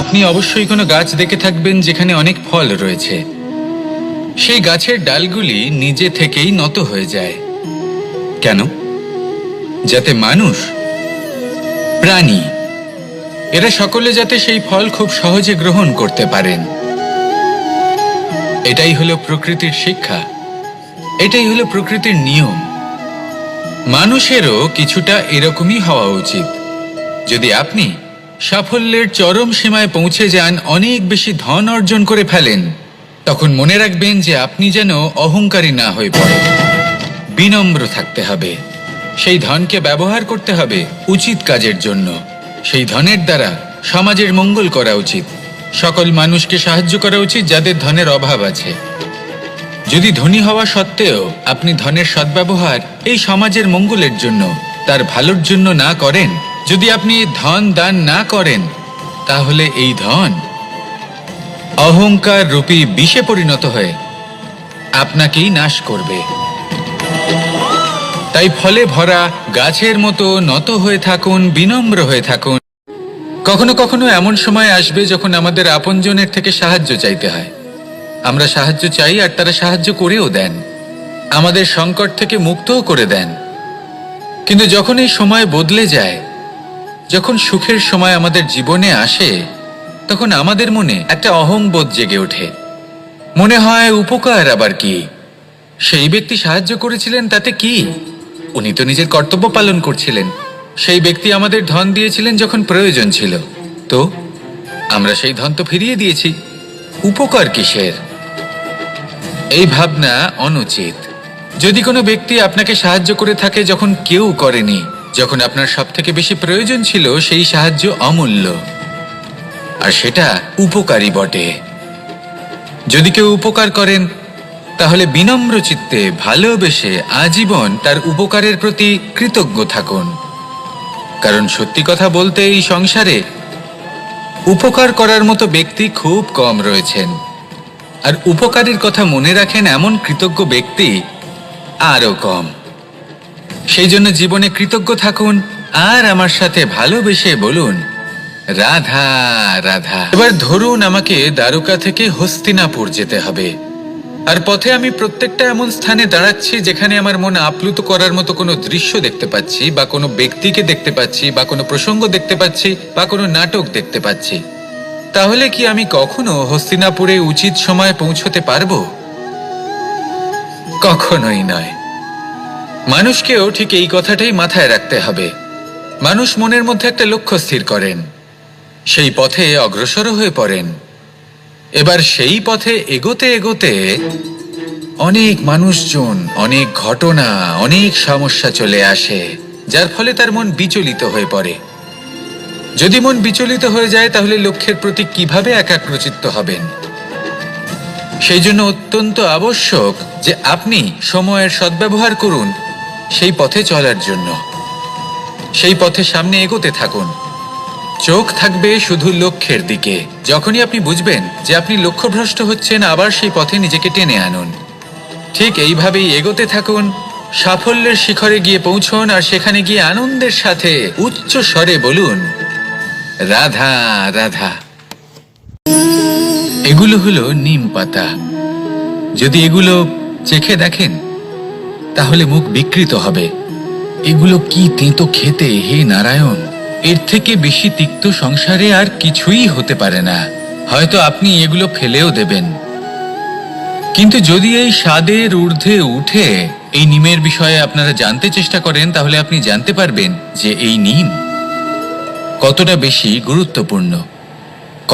আপনি অবশ্যই কোনো গাছ দেখে থাকবেন যেখানে অনেক ফল রয়েছে। সেই গাছের ডালগুলি নিজে থেকেই নত হয়ে যায়। কেন? যাতে মানুষ, প্রাণী, এরা সকলে যাতে সেই ফল খুব সহজে গ্রহণ করতে পারেন। এটাই হলো প্রকৃতির শিক্ষা, এটাই হলো প্রকৃতির নিয়ম। মানুষেরও কিছুটা এরকমই হওয়া উচিত। যদি আপনি সাফল্যের চরম সীমায় পৌঁছে যান, অনেক বেশি ধন অর্জন করে ফেলেন, তখন মনে রাখবেন যে আপনি যেন অহংকারী না হয়ে পড়েন। বিনম্র থাকতে হবে। সেই ধনকে ব্যবহার করতে হবে উচিত কাজের জন্য। সেই ধনের দ্বারা সমাজের মঙ্গল করা উচিত। সকল মানুষকে সাহায্য করা উচিত যাদের ধনের অভাব আছে। যদি ধনী হওয়া সত্ত্বেও আপনি ধনের সদ্ব্যবহার এই সমাজের মঙ্গলের জন্য, তার ভালোর জন্য না করেন, যদি আপনি ধন দান না করেন, তাহলে এই ধন অহংকার রূপী বিষে পরিণত হয়ে আপনাকেই নাশ করবে। তাই ফলে ভরা গাছের মতো নত হয়ে থাকুন, বিনম্র হয়ে থাকুন। কখনো কখনো এমন সময় আসবে যখন আমাদের আপনজনের থেকে সাহায্য চাইতে হয়। আমরা সাহায্য চাই আর তারা সাহায্য করেও দেন, আমাদের সংকট থেকে মুক্তও করে দেন। কিন্তু যখন এই সময় বদলে যায়, যখন সুখের সময় আমাদের জীবনে আসে, তখন আমাদের মনে একটা অহংবোধ জেগে ওঠে। মনে হয় উপকার আবার কি? সেই ব্যক্তি সাহায্য করেছিলেন তাতে কি? উনি তো নিজের কর্তব্য পালন করছিলেন। সেই ব্যক্তি আমাদের ধন দিয়েছিলেন যখন প্রয়োজন ছিল, তো আমরা সেই ধন তো ফিরিয়ে দিয়েছি, উপকার কিসের? এই ভাবনা অনুচিত। যদি কোনো ব্যক্তি আপনাকে সাহায্য করে থাকে যখন কেউ করেনি, যখন আপনার সবথেকে বেশি প্রয়োজন ছিল, সেই সাহায্য অমূল্য, আর সেটা উপকারী বটে। যদি কেউ উপকার করেন, তাহলে বিনম্র চিত্তে ভালোবেসে আজীবন তার উপকারের প্রতি কৃতজ্ঞ থাকুন। কারণ সত্যি কথা বলতে এই সংসারে উপকার করার মতো ব্যক্তি খুব কম রয়েছেন, আর উপকারের কথা মনে রাখেন এমন কৃতজ্ঞ ব্যক্তি আরো কম। সেই জন্য জীবনে কৃতজ্ঞ থাকুন আর আমার সাথে ভালোবেসে বলুন, রাধা রাধা। এবার ধরুন আমাকে দ্বারকা থেকে হস্তিনাপুর যেতে হবে, আর পথে আমি প্রত্যেকটা এমন স্থানে দাঁড়াচ্ছি যেখানে আমার মন আপ্লুত করার মতো কোনো দৃশ্য দেখতে পাচ্ছি, বা কোনো ব্যক্তিকে দেখতে পাচ্ছি, বা কোনো প্রসঙ্গ দেখতে পাচ্ছি, বা কোনো নাটক দেখতে পাচ্ছি। তাহলে কি আমি কখনো হস্তিনাপুরে উচিত সময়ে পৌঁছতে পারবো? কখনোই নয়। মানুষকেও ঠিক এই কথাটাই মাথায় রাখতে হবে। মানুষ মনের মধ্যে একটা লক্ষ্য স্থির করেন, সেই পথে অগ্রসর হয়ে পড়েন। এবার সেই পথে এগোতে এগোতে অনেক মানুষজন, অনেক ঘটনা, অনেক সমস্যা চলে আসে, যার ফলে তার মন বিচলিত হয়ে পড়ে। যদি মন বিচলিত হয়ে যায়, তাহলে লক্ষ্যের প্রতি কিভাবে একাগ্রচিত্ত হবেন? সেই জন্য অত্যন্ত আবশ্যক যে আপনি সময়ের সদ্ব্যবহার করুন সেই পথে চলার জন্য। সেই পথে সামনে এগোতে থাকুন, চোখ থাকবে শুধু লক্ষ্যের দিকে। যখনই আপনি বুঝবেন যে আপনি লক্ষ্যভ্রষ্ট হচ্ছেন, আবার সেই পথে নিজেকে টেনে আনুন। ঠিক এইভাবেই এগোতে থাকুন, সাফল্যের শিখরে গিয়ে পৌঁছন, আর সেখানে গিয়ে আনন্দের সাথে উচ্চ স্বরে বলুন, রাধা রাধা। এগুলো হলো নিম পাতা। যদি এগুলো চেখে দেখেন, তাহলে মুখ বিকৃত হবে। এগুলো কি তেঁতো খেতে, হে নারায়ণ! এর থেকে বেশি তিক্ত সংসারে আর কিছুই হতে পারে না। হয়তো আপনি এগুলো ফেলেও দেবেন, কিন্তু যদি এই স্বাদের ঊর্ধ্বে উঠে এই নিমের বিষয়ে আপনারা জানতে চেষ্টা করেন, তাহলে আপনি জানতে পারবেন যে এই নিম কতটা বেশি গুরুত্বপূর্ণ,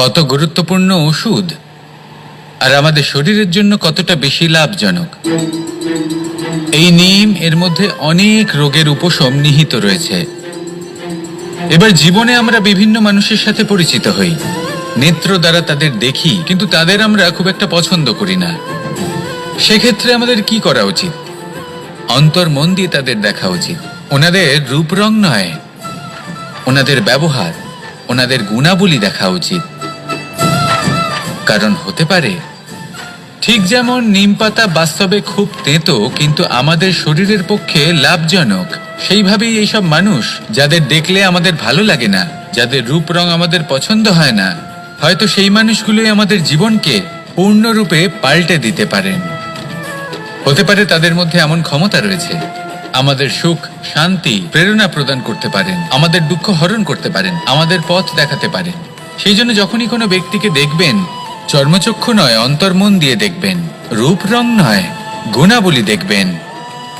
কত গুরুত্বপূর্ণ ওষুধ, আর আমাদের শরীরের জন্য কতটা বেশি লাভজনক। এই নিম, এর মধ্যে অনেক রোগের উপশম নিহিত রয়েছে। এবার জীবনে আমরা বিভিন্ন মানুষের সাথে পরিচিত হই, নেত্র দ্বারা তাদের দেখি, কিন্তু তাদের আমরা খুব একটা পছন্দ করি না। সেক্ষেত্রে আমাদের কি করা উচিত? অন্তর মন দিয়ে তাদের দেখা উচিত। ওনাদের রূপ রং নয়, ওনাদের ব্যবহার, ওনাদের গুণাবলী দেখা উচিত। কারণ হতে পারে ঠিক যেমন নিম পাতা বাস্তবে খুব তেঁতো কিন্তু আমাদের শরীরের পক্ষে লাভজনক, সেইভাবেই এইসব মানুষ যাদের দেখলে আমাদের ভালো লাগে না, যাদের রূপ রং আমাদের পছন্দ হয় না, হয়তো সেই মানুষগুলোই আমাদের জীবনকে পূর্ণরূপে পাল্টে দিতে পারেন। হতে পারে তাদের মধ্যে এমন ক্ষমতা রয়েছে, আমাদের সুখ, শান্তি, প্রেরণা প্রদান করতে পারেন, আমাদের দুঃখ হরণ করতে পারেন, আমাদের পথ দেখাতে পারেন। সেই জন্য যখনই কোনো ব্যক্তিকে দেখবেন, চর্মচক্ষু নয় অন্তর্মন দিয়ে দেখবেন, রূপ রং নয় গুণাবলী দেখবেন,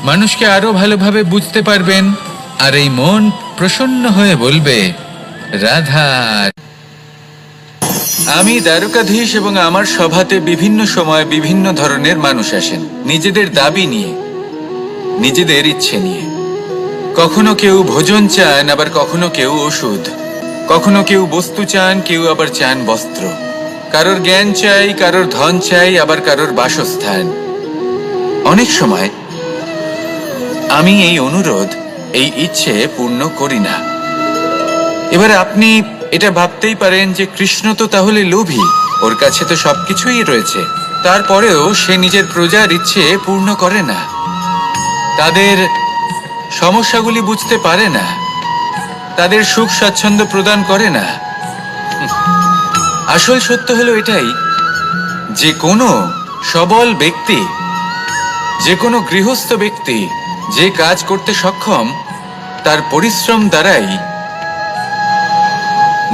মানুষকে আরো ভালোভাবে বুঝতে পারবেন। আর এই মন প্রসন্ন হয়ে বলবে, রাধা। আমি দ্বারকাধীশ এবং আমার সভাতে বিভিন্ন সময় বিভিন্ন ধরনের মানুষ আসেন, নিজেদের দাবি নিয়ে, নিজেদের ইচ্ছে নিয়ে। কখনো কেউ ভোজন চান, আবার কখনো কেউ ওষুধ, কখনো কেউ বস্তু চান, কেউ আবার চান বস্ত্র, কারোর জ্ঞান চাই, কারোর ধন চাই, আবার কারোর বাসস্থান। অনেক সময় আমি এই অনুরোধ, এই ইচ্ছে পূর্ণ করি না। এবার আপনি এটা ভাবতেই পারেন যে কৃষ্ণ তো তাহলে লোভী, ওর কাছে তো সবকিছুই রয়েছে, তারপরেও সে নিজের প্রজার ইচ্ছে পূর্ণ করে না, তাদের সমস্যাগুলি বুঝতে পারে না, তাদের সুখ স্বাচ্ছন্দ্য প্রদান করে না। আসল সত্য হলো এটাই যে কোনো সবল ব্যক্তি, যে কোনো গৃহস্থ ব্যক্তি যে কাজ করতে সক্ষম, তার পরিশ্রম দ্বারাই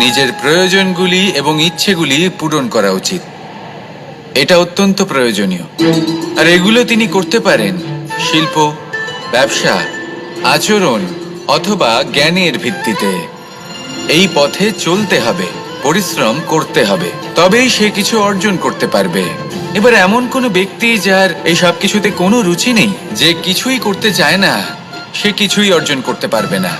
নিজের প্রয়োজনগুলি এবং ইচ্ছেগুলি পূরণ করা উচিত। এটা অত্যন্ত প্রয়োজনীয়। আর এগুলো তিনি করতে পারেন শিল্প, ব্যবসা, আচরণ অথবা জ্ঞানের ভিত্তিতে। এই পথে চলতে হবে, পরিশ্রম করতে হবে, তবেই সে কিছু অর্জন করতে পারবে। এবার এমন কোনো ব্যক্তি যার এই সব কিছুতে কোনো রুচি নেই, যে কিছুই করতে চায় না, সে কিছুই অর্জন করতে পারবে না।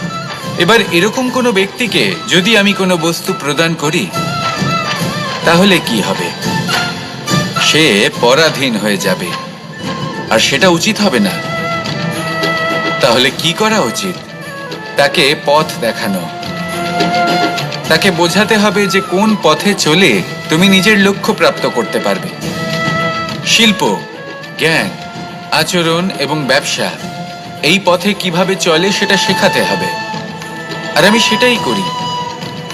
এবার এরকম কোনো ব্যক্তিকে যদি আমি কোনো বস্তু প্রদান করি, তাহলে কি হবে? সে পরাধীন হয়ে যাবে, আর সেটা উচিত হবে না। তাহলে কি করা উচিত? তাকে পথ দেখানো, তাকে বোঝাতে হবে যে কোন পথে চলে তুমি নিজের লক্ষ্য প্রাপ্ত করতে পারবে। শিল্প, জ্ঞান, আচরণ এবং ব্যবসা, এই পথে কিভাবে চলে সেটা শেখাতে হবে। আর আমি সেটাই করি।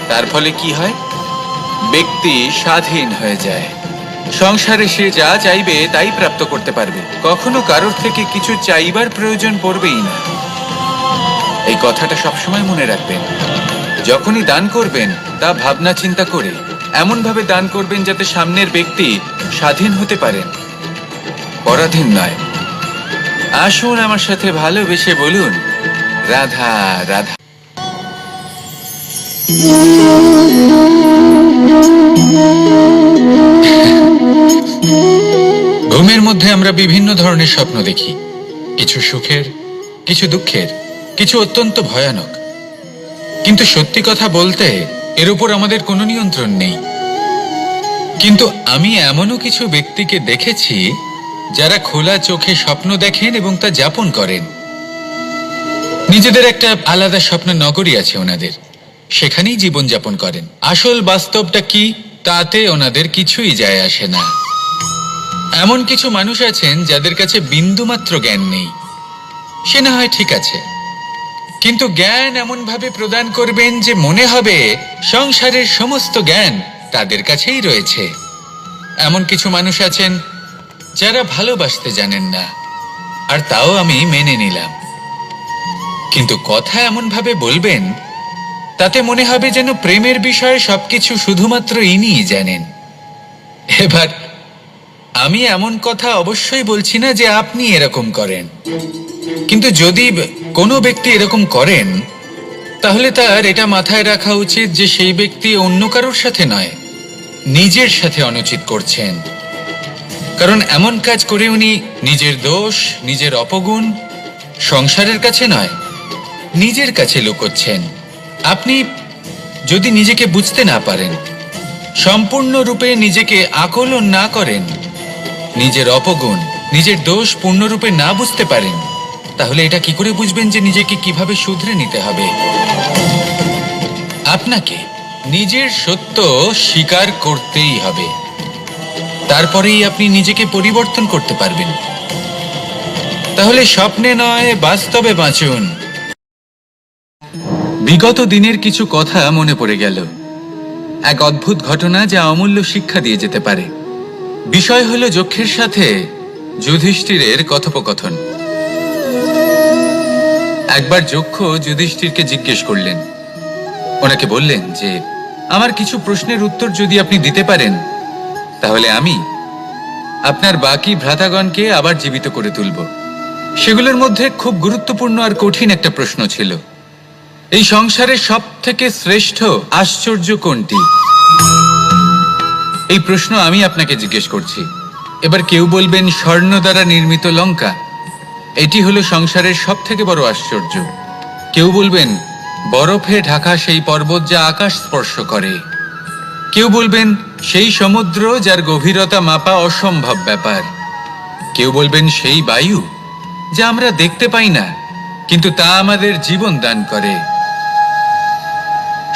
তার ফলে কি হয়? ব্যক্তি স্বাধীন হয়ে যায়। সংসারে সে যা চাইবে তাই প্রাপ্ত করতে পারবে, কখনো কারোর থেকে কিছু চাইবার প্রয়োজন পড়বেই না। এই কথাটা সবসময় মনে রাখবেন। যখনই দান করবেন তা ভাবনা চিন্তা করে এমন ভাবে দান করবেন যাতে সামনের ব্যক্তি স্বাধীন হতে পারেন, পরাধীন নয়। আসুন আমার সাথে ভালোবেসে বলুন, রাধা রাধা। ঘুমের মধ্যে আমরা বিভিন্ন ধরনের স্বপ্ন দেখি, কিছু সুখের, কিছু দুঃখের, কিছু অত্যন্ত ভয়ানক। কিন্তু সত্যি কথা বলতে এর উপর আমাদের কোনো নিয়ন্ত্রণ নেই। কিন্তু আমি এমনও কিছু ব্যক্তিকে দেখেছি যারা খোলা চোখে স্বপ্ন দেখেন এবং তা যাপন করেন। নিজেদের একটা আলাদা স্বপ্ন নগরী আছে ওনাদের, সেখানেই জীবন যাপন করেন। আসল বাস্তবটা কি তাতে ওনাদের কিছুই যায় আসে না। এমন কিছু মানুষ আছেন যাদের কাছে বিন্দুমাত্র জ্ঞান নেই, সে না হয় ঠিক আছে, কিন্তু জ্ঞান এমন ভাবে প্রদান করবেন যে মনে হবে সংসারের সমস্ত জ্ঞান তাদের কাছেই রয়েছে। এমন কিছু মানুষ আছেন যারা ভালোবাসতে জানেন না, আর তাও আমি মেনে নিলাম। কিন্তু কথা এমন ভাবে বলবেন তাতে মনে হবে যেন প্রেমের বিষয়ে সবকিছু শুধুমাত্র ইনিই জানেন। এবার আমি এমন কথা অবশ্যই বলছি না যে আপনি এরকম করেন, কিন্তু যদি কোনো ব্যক্তি এরকম করেন তাহলে তার এটা মাথায় রাখা উচিত যে সেই ব্যক্তি অন্য কারোর সাথে নয়, নিজের সাথে অনুচিত করছেন। কারণ এমন কাজ করে উনি নিজের দোষ, নিজের অপগুণ সংসারের কাছে নয়, নিজের কাছে লুকোচ্ছেন। আপনি যদি নিজেকে বুঝতে না পারেন, সম্পূর্ণরূপে নিজেকে আকলন না করেন, নিজের অপগুণ, নিজের দোষ পূর্ণরূপে না বুঝতে পারেন, তাহলে এটা কি করে বুঝবেন যে নিজেকে কিভাবে শুধরে নিতে হবে? আপনাকে নিজের সত্য স্বীকার করতেই হবে, তারপরেই আপনি নিজেকে পরিবর্তন করতে পারবেন। তাহলে স্বপ্নে নয়, বাস্তবে বাঁচুন। বিগত দিনের কিছু কথা মনে পড়ে গেল। এক অদ্ভুত ঘটনা যা অমূল্য শিক্ষা দিয়ে যেতে পারে। বিষয় হলো যক্ষের সাথে যুধিষ্ঠিরের কথোপকথন। একবার যক্ষ যুধিষ্ঠিরকে জিজ্ঞেস করলেন, ওনাকে বললেন যে আমার কিছু প্রশ্নের উত্তর যদি আপনি দিতে পারেন তাহলে আমি আপনার বাকি ভ্রাতাগণকে আবার জীবিত করে তুলব। সেগুলোর মধ্যে খুব গুরুত্বপূর্ণ আর কঠিন একটা প্রশ্ন ছিল, এই সংসারের সব থেকে শ্রেষ্ঠ আশ্চর্য কোনটি? এই প্রশ্ন আমি আপনাকে জিজ্ঞেস করছি। এবার কেউ বলবেন স্বর্ণ দ্বারা নির্মিত লঙ্কা, এটি হলো সংসারের সব থেকে বড় আশ্চর্য। কেউ বলবেন বরফে ঢাকা সেই পর্বত যা আকাশ স্পর্শ করে। কেউ বলবেন সেই সমুদ্র যার গভীরতা মাপা অসম্ভব ব্যাপার। কেউ বলবেন সেই বায়ু যা আমরা দেখতে পাই না কিন্তু তা আমাদের জীবন দান করে।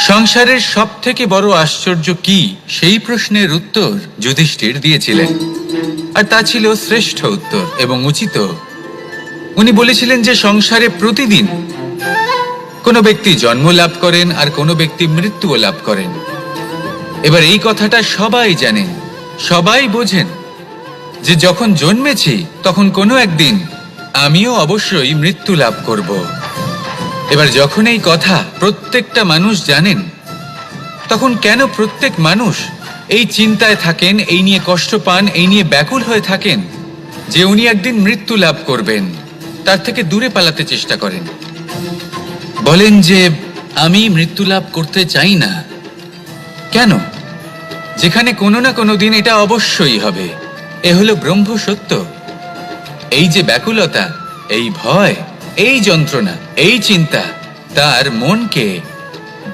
সংসারের সব থেকে বড় আশ্চর্য কি, সেই প্রশ্নের উত্তর যুধিষ্ঠির দিয়েছিলেন, আর তা ছিল শ্রেষ্ঠ উত্তর এবং উচিত। উনি বলেছিলেন যে সংসারে প্রতিদিন কোনো ব্যক্তি জন্ম লাভ করেন আর কোনো ব্যক্তি মৃত্যুও লাভ করেন। এবার এই কথাটা সবাই জানেন, সবাই বোঝেন যে যখন জন্মেছি তখন কোনো একদিন আমিও অবশ্যই মৃত্যু লাভ করব। এবার যখন এই কথা প্রত্যেকটা মানুষ জানেন, তখন কেন প্রত্যেক মানুষ এই চিন্তায় থাকেন, এই নিয়ে কষ্ট পান, এই নিয়ে ব্যাকুল হয়ে থাকেন যে উনি একদিন মৃত্যু লাভ করবেন, তার থেকে দূরে পালাতে চেষ্টা করেন? বলেন যে আমি মৃত্যু লাভ করতে চাই না। কেন? যেখানে কোনো না কোনো দিন এটা অবশ্যই হবে। এ হলো ব্রহ্ম সত্য। এই যে ব্যাকুলতা, এই ভয়, এই যন্ত্রণা, এই চিন্তা তার মনকে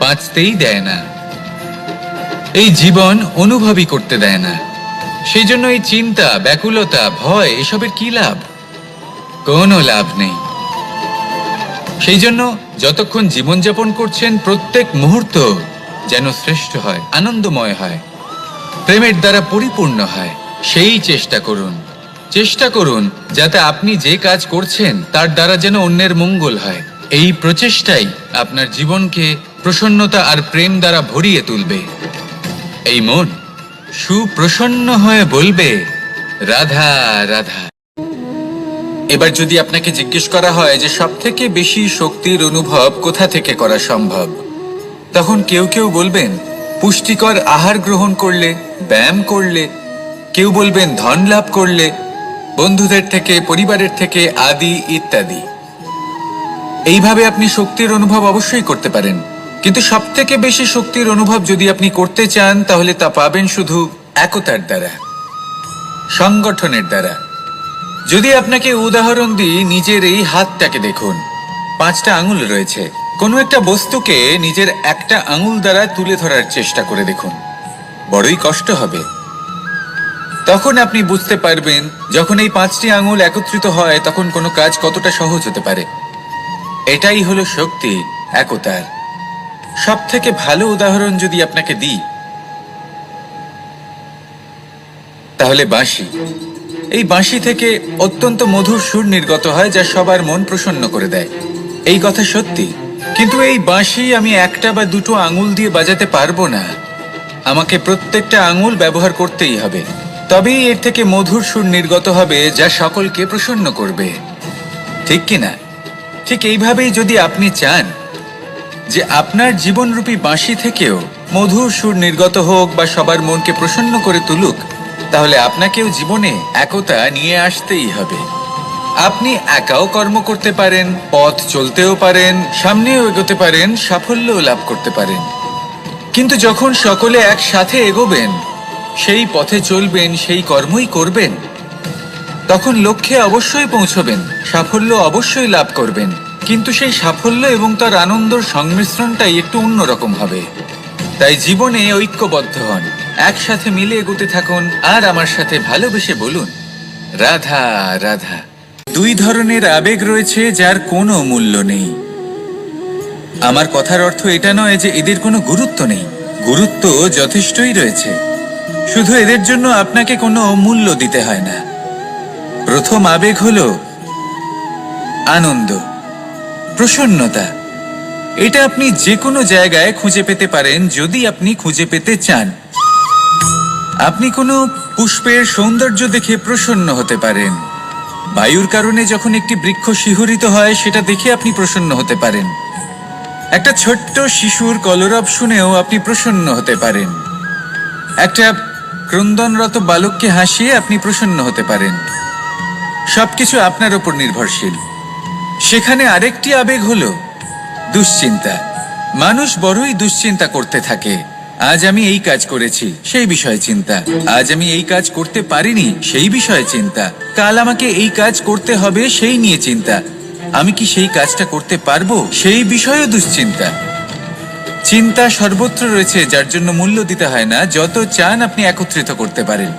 বাঁচতেই দেয় না, এই জীবন অনুভবই করতে দেয় না। সেই জন্য এই চিন্তা, ব্যাকুলতা, ভয় এসবের কি লাভ? কোনো লাভ নেই। সেই জন্য যতক্ষণ জীবনযাপন করছেন প্রত্যেক মুহূর্ত যেন শ্রেষ্ঠ হয়, আনন্দময় হয়, প্রেমের দ্বারা পরিপূর্ণ হয়, সেই চেষ্টা করুন। চেষ্টা করুন যাতে আপনি যে কাজ করছেন তার দ্বারা যেন অন্যের মঙ্গল হয়। এই প্রচেষ্টাই আপনার জীবনকে প্রসন্নতা আর প্রেম দ্বারা ভরিয়ে তুলবে। এই মন সুপ্রসন্ন হয়ে বলবে রাধা রাধা। এবার যদি আপনাকে জিজ্ঞেস করা হয় যে সব থেকে বেশি শক্তির অনুভব কোথা থেকে করা সম্ভব, তখন কেউ কেউ বলবেন পুষ্টিকর আহার গ্রহণ করলে, ব্যায়াম করলে, কেউ বলবেন ধন লাভ করলে, বন্ধুদের থেকে, পরিবারের থেকে, আদি ইত্যাদি। এইভাবে আপনি শক্তির অনুভব অবশ্যই করতে পারেন, কিন্তু সব থেকে বেশি শক্তির অনুভব যদি আপনি করতে চান তাহলে তা পাবেন শুধু একতার দ্বারা, সংগঠনের দ্বারা। যদি আপনাকে উদাহরণ দিই, নিজের এই হাতটাকে দেখুন, 5টা আঙুল রয়েছে। কোনো একটা বস্তুকে নিজের একটা আঙুল দ্বারা তুলে ধরার চেষ্টা করে দেখুন, বড়ই কষ্ট হবে। তখন আপনি বুঝতে পারবেন যখন এই 5টি আঙুল একত্রিত হয় তখন কোনো কাজ কতটা সহজ হতে পারে। এটাই হলো শক্তি, একতার। সব থেকে ভালো উদাহরণ যদি আপনাকে দিই তাহলে বাঁশি। এই বাঁশি থেকে অত্যন্ত মধুর সুর নির্গত হয় যা সবার মন প্রসন্ন করে দেয়। এই কথা সত্যি, কিন্তু এই বাঁশি আমি একটা বা দুটো আঙুল দিয়ে বাজাতে পারবো না। আমাকে প্রত্যেকটা আঙুল ব্যবহার করতেই হবে, তবেই এর থেকে মধুর সুর নির্গত হবে যা সকলকে প্রসন্ন করবে, ঠিক কিনা? ঠিক এইভাবেই যদি আপনি চান যে আপনার জীবনরূপী বাঁশি থেকেও মধুর সুর নির্গত হোক বা সবার মনকে প্রসন্ন করে তুলুক, তাহলে আপনাকেও জীবনে একতা নিয়ে আসতেই হবে। আপনি একাও কর্ম করতে পারেন, পথ চলতেও পারেন, সামনেও এগোতে পারেন, সাফল্যও লাভ করতে পারেন। কিন্তু যখন সকলে একসাথে এগোবেন, সেই পথে চলবেন, সেই কর্মই করবেন, তখন লক্ষ্যে অবশ্যই পৌঁছবেন, সাফল্য অবশ্যই লাভ করবেন। কিন্তু সেই সাফল্য এবং তার আনন্দর সংমিশ্রণটাই একটু অন্যরকম হবে। তাই জীবনে ঐক্যবদ্ধ হন, একসাথে মিলে এগোতে থাকুন, আর আমার সাথে ভালোবেসে বলুন রাধা রাধা। 2 ধরনের আবেগ রয়েছে যার কোনো মূল্য নেই। আমার কথার অর্থ এটা নয় যে এদের কোনো গুরুত্ব নেই, গুরুত্ব যথেষ্টই রয়েছে, শুধু এদের জন্য আপনাকে কোনো মূল্য দিতে হয় না। প্রথম আবেগ হলো আনন্দ, প্রসন্নতা। এটা আপনি যে কোনো জায়গায় খুঁজে পেতে পারেন যদি আপনি খুঁজে পেতে চান। আপনি কোনো পুষ্পের সৌন্দর্য দেখে প্রসন্ন হতে পারেন। বায়ুর কারণে যখন একটি বৃক্ষ শিহরিত হয় সেটা দেখে আপনি প্রসন্ন হতে পারেন। একটা ছোট্ট শিশুর কলরব শুনেও আপনি প্রসন্ন হতে পারেন। একটা ক্রন্দনরত বালককে হাসিয়ে আপনি প্রসন্ন হতে পারেন। সবকিছু আপনার উপর নির্ভরশীল। সেখানে আরেকটি আবেগ হলো দুশ্চিন্তা। মানুষ বড়ই দুশ্চিন্তা করতে থাকে। আজ আমি এই কাজ করেছি, সেই বিষয়ে চিন্তা। আজ আমি এই কাজ করতে পারিনি, সেই বিষয়ে চিন্তা। কাল আমাকে এই কাজ করতে হবে, সেই নিয়ে চিন্তা। আমি কি সেই কাজটা করতে পারবো, সেই বিষয়েও দুশ্চিন্তা। চিন্তা সর্বত্র রয়েছে, যার জন্য মূল্য দিতে হয় না। যত চান আপনি একত্রিত করতে পারেন।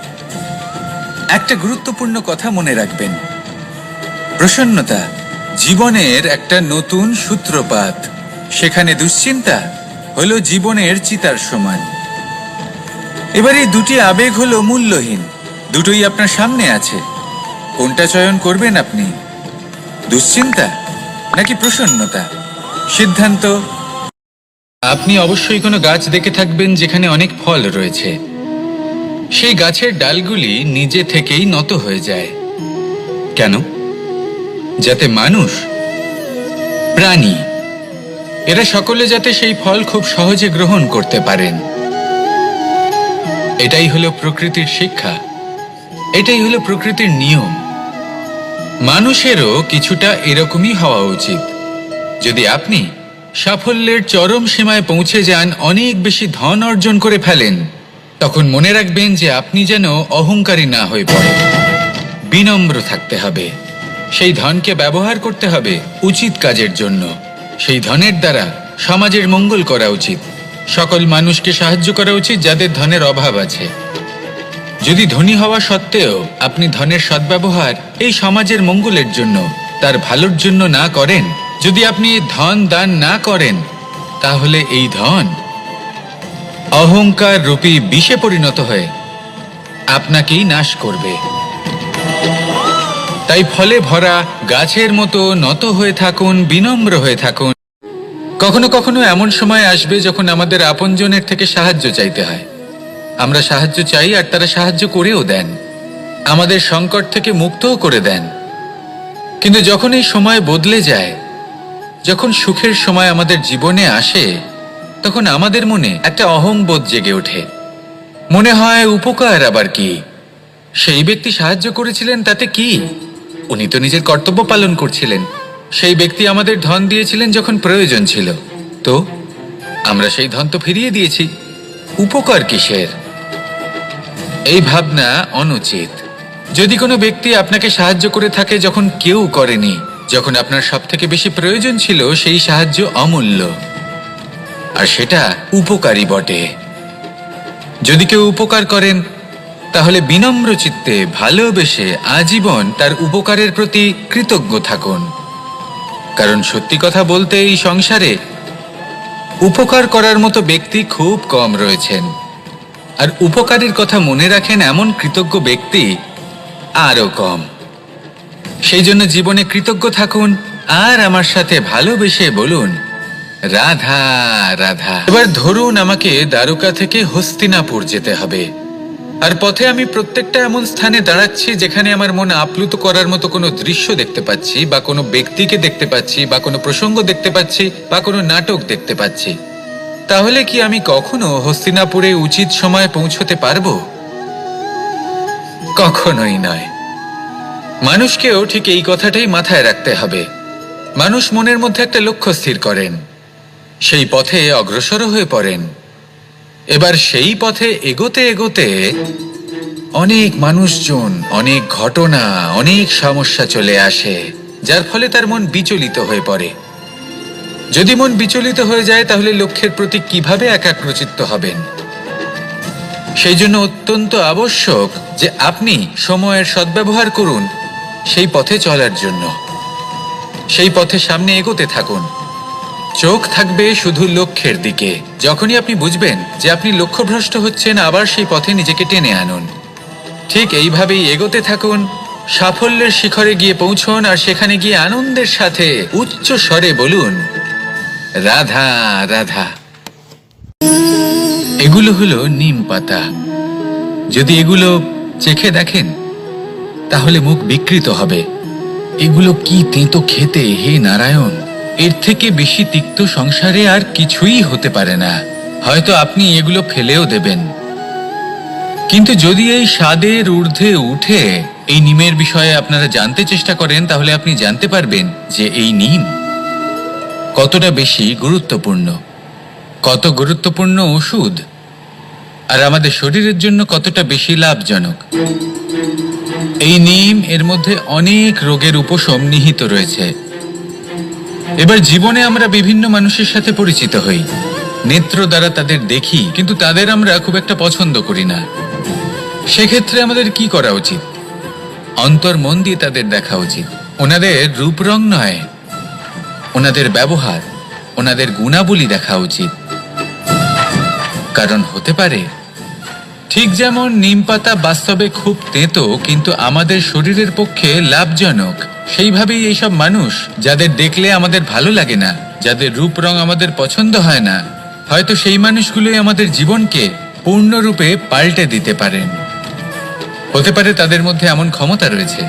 একটা গুরুত্বপূর্ণ কথা মনে রাখবেন, প্রসন্নতা জীবনের একটা নতুন সূত্রপাত। সেখানে দুশ্চিন্তা হলো জীবনের চিতার সমান। এবার এই দুটি আবেগ হলো মূল্যহীন, দুটোই আপনার সামনে আছে। কোনটা চয়ন করবেন আপনি, দুশ্চিন্তা নাকি প্রসন্নতা? সিদ্ধান্ত। আপনি অবশ্যই কোনো গাছ দেখে থাকবেন যেখানে অনেক ফল রয়েছে। সেই গাছের ডালগুলি নিজে থেকেই নত হয়ে যায়। কেন? যাতে মানুষ, প্রাণী, এরা সকলে যাতে সেই ফল খুব সহজে গ্রহণ করতে পারেন। এটাই হলো প্রকৃতির শিক্ষা, এটাই হলো প্রকৃতির নিয়ম। মানুষেরও কিছুটা এরকমই হওয়া উচিত। যদি আপনি সাফল্যের চরম সীমায় পৌঁছে যান, অনেক বেশি ধন অর্জন করে ফেলেন, তখন মনে রাখবেন যে আপনি যেন অহংকারী না হয়ে পড়েন। বিনম্র থাকতে হবে। সেই ধনকে ব্যবহার করতে হবে উচিত কাজের জন্য। সেই ধনের দ্বারা সমাজের মঙ্গল করা উচিত। সকল মানুষকে সাহায্য করা উচিত যাদের ধনের অভাব আছে। যদি ধনী হওয়া সত্ত্বেও আপনি ধনের সদ্ব্যবহার এই সমাজের মঙ্গলের জন্য, তার ভালোর জন্য না করেন, যদি আপনি ধন দান না করেন, তাহলে এই ধন অহংকার রূপী বিষে পরিণত হয়ে আপনাকেই নাশ করবে। তাই ফলে ভরা গাছের মতো নত হয়ে থাকুন, বিনম্র হয়ে থাকুন। কখনো কখনো এমন সময় আসবে যখন আমাদের আপনজনের থেকে সাহায্য চাইতে হয়। আমরা সাহায্য চাই আর তারা সাহায্য করেও দেন, আমাদের সংকট থেকে মুক্তও করে দেন। কিন্তু যখন এই সময় বদলে যায়, যখন সুখের সময় আমাদের জীবনে আসে, তখন আমাদের মনে একটা অহংবোধ জেগে ওঠে। মনে হয় উপকার আবার কি, সেই ব্যক্তি সাহায্য করেছিলেন তাতে কি, উনি তো নিজের কর্তব্য পালন করছিলেন। সেই ব্যক্তি আমাদের ধন দিয়েছিলেন যখন প্রয়োজন ছিল, তো আমরা সেই ধন তো ফিরিয়ে দিয়েছি, উপকার কিসের? এই ভাবনা অনুচিত। যদি কোনো ব্যক্তি আপনাকে সাহায্য করে থাকে যখন কেউ করেনি, যখন আপনার সব থেকে বেশি প্রয়োজন ছিল, সেই সাহায্য অমূল্য, আর সেটা উপকারী বটে। যদি কেউ উপকার করেন, তাহলে বিনম্র চিত্তে ভালোবেসে আজীবন তার উপকারের প্রতি কৃতজ্ঞ থাকুন। কারণ সত্যি কথা বলতে এই সংসারে উপকার করার মতো ব্যক্তি খুব কম রয়েছেন, আর উপকারীর কথা মনে রাখেন এমন কৃতজ্ঞ ব্যক্তি আরো কম। সেই জন্য জীবনে কৃতজ্ঞ থাকুন আর আমার সাথে ভালোবেসে বলুন, রাধা রাধা। এবার ধরুন আমাকে দ্বারকা থেকে হস্তিনাপুর যেতে হবে, আর পথে আমি প্রত্যেকটা এমন স্থানে দাঁড়াচ্ছি যেখানে আমার মন আপ্লুত করার মতো কোনো দৃশ্য দেখতে পাচ্ছি, বা কোনো ব্যক্তিকে দেখতে পাচ্ছি, বা কোনো প্রসঙ্গ দেখতে পাচ্ছি, বা কোনো নাটক দেখতে পাচ্ছি। তাহলে কি আমি কখনো হস্তিনাপুরে উচিত সময়ে পৌঁছতে পারবো? কখনোই নয়। মানুষকেও ঠিক এই কথাটাই মাথায় রাখতে হবে। মানুষ মনের মধ্যে একটা লক্ষ্য স্থির করেন, সেই পথে অগ্রসর হয়ে পড়েন। এবার সেই পথে এগোতে এগোতে অনেক মানুষজন, অনেক ঘটনা, অনেক সমস্যা চলে আসে, যার ফলে তার মন বিচলিত হয়ে পড়ে। যদি মন বিচলিত হয়ে যায়, তাহলে লক্ষ্যের প্রতি কিভাবে একাগ্রচিত্ত হবেন? সেই জন্য অত্যন্ত আবশ্যক যে আপনি সময়ের সদ্ব্যবহার করুন সেই পথে চলার জন্য। সেই পথে সামনে এগোতে থাকুন, চোখ থাকবে শুধু লক্ষ্যের দিকে। যখনই আপনি বুঝবেন যে আপনি লক্ষ্যভ্রষ্ট হচ্ছেন, আবার সেই পথে নিজেকে টেনে আনুন। ঠিক এইভাবেই এগোতে থাকুন, সাফল্যের শিখরে গিয়ে পৌঁছন, আর সেখানে গিয়ে আনন্দের সাথে উচ্চ স্বরে বলুন, রাধা রাধা। এগুলো হলো নিম পাতা। যদি এগুলো চেখে দেখেন তাহলে মুখ বিকৃত হবে। এগুলো কি তেতো খেতে, হে নারায়ণ! এর থেকে বেশি তিক্ত সংসারে আর কিছুই হতে পারে না। হয়তো আপনি এগুলো ফেলেও দেবেন, কিন্তু যদি এই স্বাদের ঊর্ধ্বে উঠে এই নিমের বিষয়ে আপনারা জানতে চেষ্টা করেন, তাহলে আপনি জানতে পারবেন যে এই নিম কতটা বেশি গুরুত্বপূর্ণ, কত গুরুত্বপূর্ণ ওষুধ, আর আমাদের শরীরের জন্য কতটা বেশি লাভজনক। এই নিম এর মধ্যে অনেক রোগের উপশম নিহিত রয়েছে। এবার জীবনে আমরা বিভিন্ন মানুষের সাথে পরিচিত হই, নেত্র দ্বারা তাদের দেখি, কিন্তু তাদের আমরা খুব একটা পছন্দ করি না। সেক্ষেত্রে আমাদের কি করা উচিত? অন্তর মন দিয়ে তাদের দেখা উচিত। ওনাদের রূপ রং নয়, ওনাদের ব্যবহার, ওনাদের গুণাবলী দেখা উচিত। কারণ হতে পারে ঠিক যেমন নিম পাতা বাস্তবে খুব তেতো কিন্তু আমাদের শরীরের পক্ষে লাভজনক, সেইভাবেই এইসব মানুষ যাদের দেখলে আমাদের ভালো লাগে না, যাদের রূপ রং আমাদের পছন্দ হয় না, হয়তো সেই মানুষগুলোই আমাদের জীবনকে পূর্ণরূপে পাল্টে দিতে পারেন। হতে পারে তাদের মধ্যে এমন ক্ষমতা রয়েছে,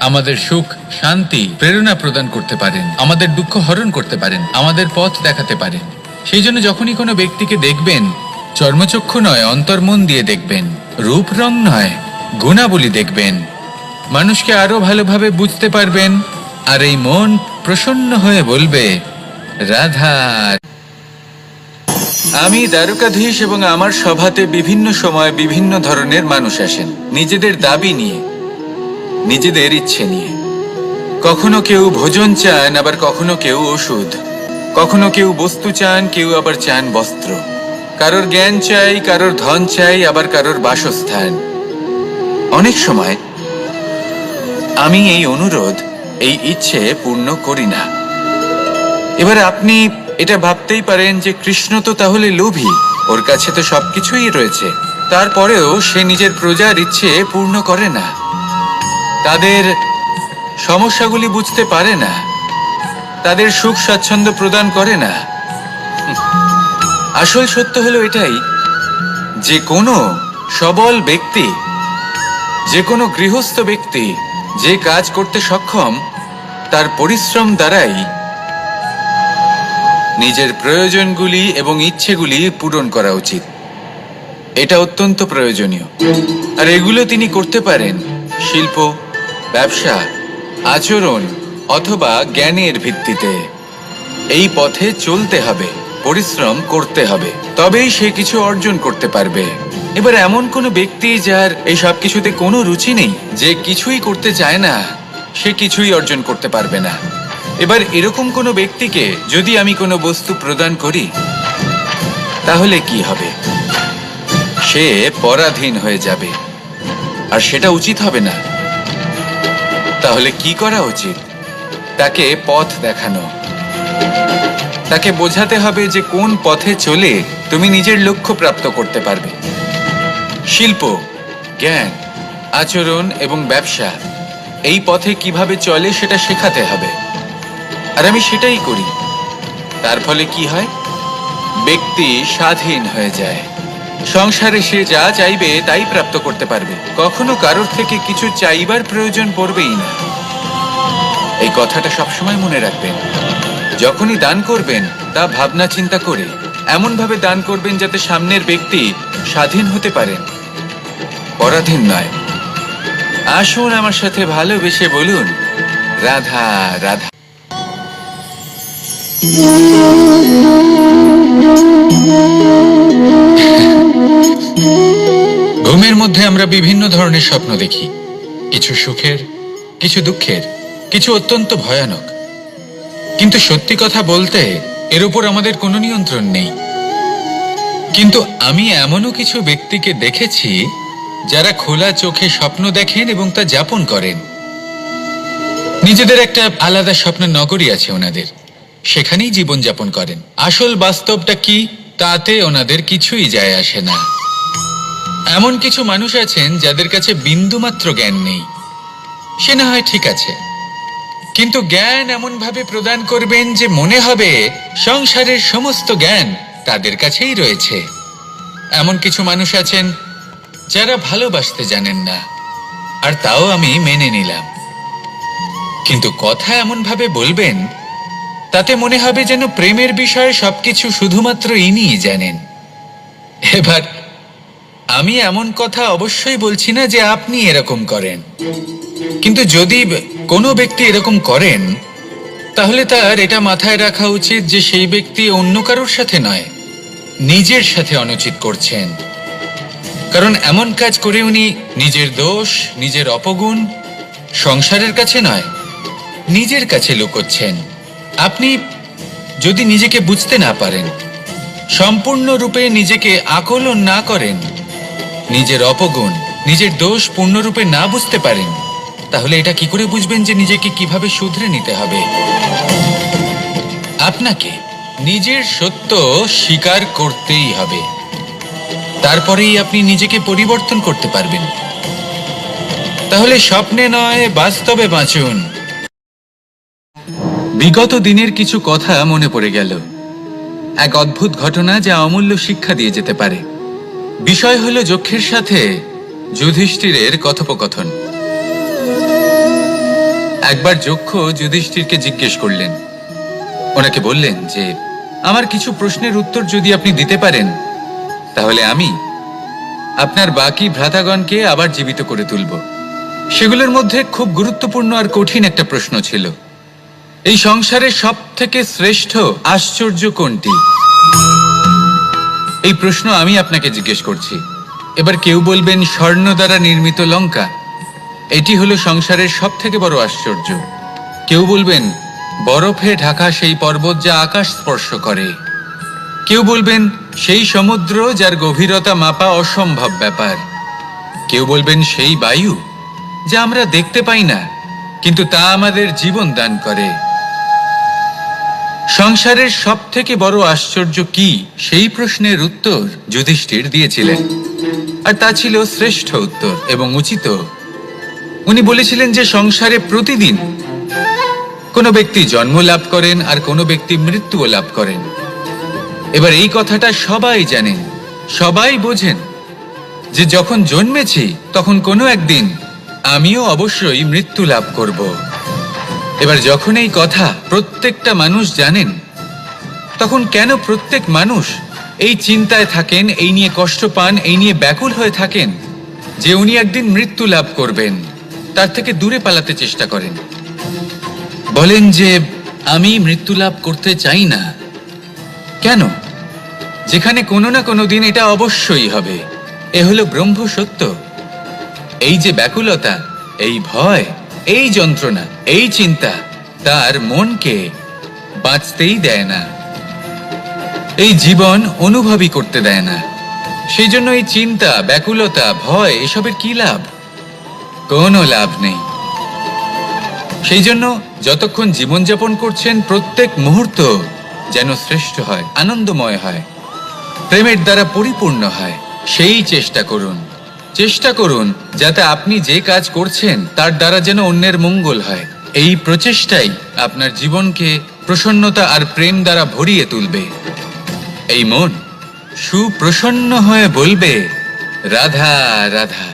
আমাদের সুখ, শান্তি, প্রেরণা প্রদান করতে পারেন, আমাদের দুঃখ হরণ করতে পারেন, আমাদের পথ দেখাতে পারেন। সেই জন্য যখনই কোনো ব্যক্তিকে দেখবেন, চর্মচক্ষু নয় অন্তর্মন দিয়ে দেখবেন, রূপ রং নয় গুণাবলী দেখবেন, মানুষকে আরো ভালোভাবে বুঝতে পারবেন। আর এই মন প্রসন্ন হয়ে বলবে, রাধা। আমি দ্বারকাধীশ এবং আমার সভাতে বিভিন্ন সময় বিভিন্ন ধরনের মানুষ আসেন, নিজেদের দাবি নিয়ে, নিজেদের ইচ্ছে নিয়ে। কখনো কেউ ভোজন চান, আবার কখনো কেউ ওষুধ, কখনো কেউ বস্তু চান, কেউ আবার চান বস্ত্র। কারোর জ্ঞান চাই, কারোর ধন চাই, আবার কারোর বাসস্থান। অনেক সময় আমি এই অনুরোধ, এই ইচ্ছে পূর্ণ করি না। এবার আপনি এটা ভাবতেই পারেন যে কৃষ্ণ তো তাহলে লোভী, ওর কাছে তো সবকিছুই রয়েছে, তারপরেও সে নিজের প্রজার ইচ্ছে পূর্ণ করে না, তাদের সমস্যাগুলি বুঝতে পারে না, তাদের সুখ স্বাচ্ছন্দ্য প্রদান করে না। আসল সত্য হলো এটাই যে কোনো সবল ব্যক্তি, যে কোনো গৃহস্থ ব্যক্তি যে কাজ করতে সক্ষম, তার পরিশ্রম দ্বারাই নিজের প্রয়োজনগুলি এবং ইচ্ছেগুলি পূরণ করা উচিত। এটা অত্যন্ত প্রয়োজনীয়। আর এগুলো তিনি করতে পারেন শিল্প, ব্যবসা, আচরণ অথবা জ্ঞানের ভিত্তিতে। এই পথে চলতে হবে, পরিশ্রম করতে হবে, তবেই সে কিছু অর্জন করতে পারবে। এবার এমন কোনো ব্যক্তি যার এই সব কিছুতে কোনো রুচি নেই, যে কিছুই করতে চায় না, সে কিছুই অর্জন করতে পারবে না। এবার এরকম কোনো ব্যক্তিকে যদি আমি কোনো বস্তু প্রদান করি, তাহলে কি হবে? সে পরাধীন হয়ে যাবে, আর সেটা উচিত হবে না। তাহলে কি করা উচিত? তাকে পথ দেখানো, তাকে বোঝাতে হবে যে কোন পথে চলে তুমি নিজের লক্ষ্য প্রাপ্ত করতে পারবে। শিল্প, জ্ঞান, আচরণ এবং ব্যবসা, এই পথে কিভাবে চলে সেটা শেখাতে হবে। আর আমি সেটাই করি। তার ফলে কি হয়? ব্যক্তি স্বাধীন হয়ে যায়। সংসারে সে যা চাইবে তাই প্রাপ্ত করতে পারবে, কখনো কারোর থেকে কিছু চাইবার প্রয়োজন পড়বেই না। এই কথাটা সবসময় মনে রাখবেন। যখনই দান করবেন তা ভাবনা চিন্তা করে এমন ভাবে দান করবেন যাতে সামনের ব্যক্তি স্বাধীন হতে পারেন, পরাধীন নয়। আসুন আমার সাথে ভালোবেসে বলুন, রাধা রাধা। ঘুমের মধ্যে আমরা বিভিন্ন ধরনের স্বপ্ন দেখি, কিছু সুখের, কিছু দুঃখের, কিছু অত্যন্ত ভয়ানক। কিন্তু সত্যি কথা বলতে এর উপর আমাদের কোনো নিয়ন্ত্রণ নেই। কিন্তু আমি এমনও কিছু ব্যক্তিকে দেখেছি যারা খোলা চোখে স্বপ্ন দেখেন এবং তা যাপন করেন। নিজেদের একটা আলাদা স্বপ্নের নগরী আছে ওনাদের, সেখানেই জীবন যাপন করেন। আসল বাস্তবটা কি তাতে ওনাদের কিছুই যায় আসে না। এমন কিছু মানুষ আছেন যাদের কাছে বিন্দুমাত্র জ্ঞান নেই। সে না হয় ঠিক আছে, কিন্তু জ্ঞান এমন ভাবে প্রদান করবেন যে মনে হবে সংসারের সমস্ত জ্ঞান তাদের কাছেই রয়েছে। এমন কিছু মানুষ আছেন যারা ভালোবাসতে জানেন না, আর তাও আমি মেনে নিলাম। কিন্তু কথা এমন ভাবে বলবেন তাতে মনে হবে যেন প্রেমের বিষয়ে সবকিছু শুধুমাত্র ইনিই জানেন। এবার আমি এমন কথা অবশ্যই বলছি না যে আপনি এরকম করেন, কিন্তু যদি কোনো ব্যক্তি এরকম করেন তাহলে তার এটা মাথায় রাখা উচিত যে সেই ব্যক্তি অন্য কারোর সাথে নয়, নিজের সাথে অনুচিত করছেন। কারণ এমন কাজ করে উনি নিজের দোষ, নিজের অপগুণ সংসারের কাছে নয়, নিজের কাছে লুকোচ্ছেন। আপনি যদি নিজেকে বুঝতে না পারেন, সম্পূর্ণরূপে নিজেকে আকলন না করেন, নিজের অপগুণ, নিজের দোষ পূর্ণরূপে না বুঝতে পারেন, তাহলে এটা কি করে বুঝবেন যে নিজেকে কিভাবে শুধরে নিতে হবে? আপনাকে নিজের সত্য স্বীকার করতেই হবে, তারপরেই আপনি নিজেকে পরিবর্তন করতে পারবেন। তাহলে স্বপ্নে নয়, বাস্তবে বাঁচুন। বিগত দিনের কিছু কথা মনে পড়ে গেল, এক অদ্ভুত ঘটনা যা অমূল্য শিক্ষা দিয়ে যেতে পারে। বিষয় হলো যক্ষের সাথে যুধিষ্ঠিরের কথোপকথন। একবার যক্ষ যুধিষ্ঠিরকে জিজ্ঞেস করলেন, ওনাকে বললেন যে আমার কিছু প্রশ্নের উত্তর যদি আপনি দিতে পারেন তাহলে আমি আপনার বাকি ভ্রাতাগণকে আবার জীবিত করে তুলব। সেগুলোর মধ্যে খুব গুরুত্বপূর্ণ আর কঠিন একটা প্রশ্ন ছিল, এই সংসারের সব থেকে শ্রেষ্ঠ আশ্চর্য কোনটি? এই প্রশ্ন আমি আপনাকে জিজ্ঞেস করছি। এবার কেউ বলবেন স্বর্ণ দ্বারা নির্মিত লঙ্কা, এটি হলো সংসারের সব থেকে বড় আশ্চর্য। কেউ বলবেন বরফে ঢাকা সেই পর্বত যা আকাশ স্পর্শ করে। কেউ বলবেন সেই সমুদ্র যার গভীরতা মাপা অসম্ভব ব্যাপার। কেউ বলবেন সেই বায়ু যা আমরা দেখতে পাই না, কিন্তু তা আমাদের জীবন দান করে। সংসারের সব থেকে বড় আশ্চর্য কি, সেই প্রশ্নের উত্তর যুধিষ্ঠির দিয়েছিলেন, আর তা ছিল শ্রেষ্ঠ উত্তর এবং উচিত। উনি বলেছিলেন যে সংসারে প্রতিদিন কোনো ব্যক্তি জন্ম লাভ করেন আর কোনো ব্যক্তি মৃত্যুও লাভ করেন। এবার এই কথাটা সবাই জানেন, সবাই বোঝেন যে যখন জন্মেছি তখন কোনো একদিন আমিও অবশ্যই মৃত্যু লাভ করব। এবার যখন এই কথা প্রত্যেকটা মানুষ জানেন, তখন কেন প্রত্যেক মানুষ এই চিন্তায় থাকেন, এই নিয়ে কষ্ট পান, এই নিয়ে ব্যাকুল হয়ে থাকেন যে উনি একদিন মৃত্যু লাভ করবেন, তার থেকে দূরে পালাতে চেষ্টা করেন? বলেন যে আমি মৃত্যু লাভ করতে চাই না। কেন? যেখানে কোনো না কোনো দিন এটা অবশ্যই হবে। এ হলো ব্রহ্ম সত্য। এই যে ব্যাকুলতা, এই ভয়, এই যন্ত্রণা, এই চিন্তা তার মনকে বাঁচতেই দেয় না, এই জীবন অনুভবই করতে দেয় না। সেই জন্য এই চিন্তা, ব্যাকুলতা, ভয় এসবের কি লাভ? কোনো লাভ নেই। সেই জন্য যতক্ষণ জীবনযাপন করছেন প্রত্যেক মুহূর্ত যেন শ্রেষ্ঠ হয়, আনন্দময় হয়, প্রেমের দ্বারা পরিপূর্ণ হয়, সেই চেষ্টা করুন। চেষ্টা করুন যাতে আপনি যে কাজ করছেন তার দ্বারা যেন অন্যের মঙ্গল হয়। এই প্রচেষ্টাই আপনার জীবনকে প্রসন্নতা আর প্রেম দ্বারা ভরিয়ে তুলবে। এই মন সুপ্রসন্ন হয়ে বলবে রাধা রাধা।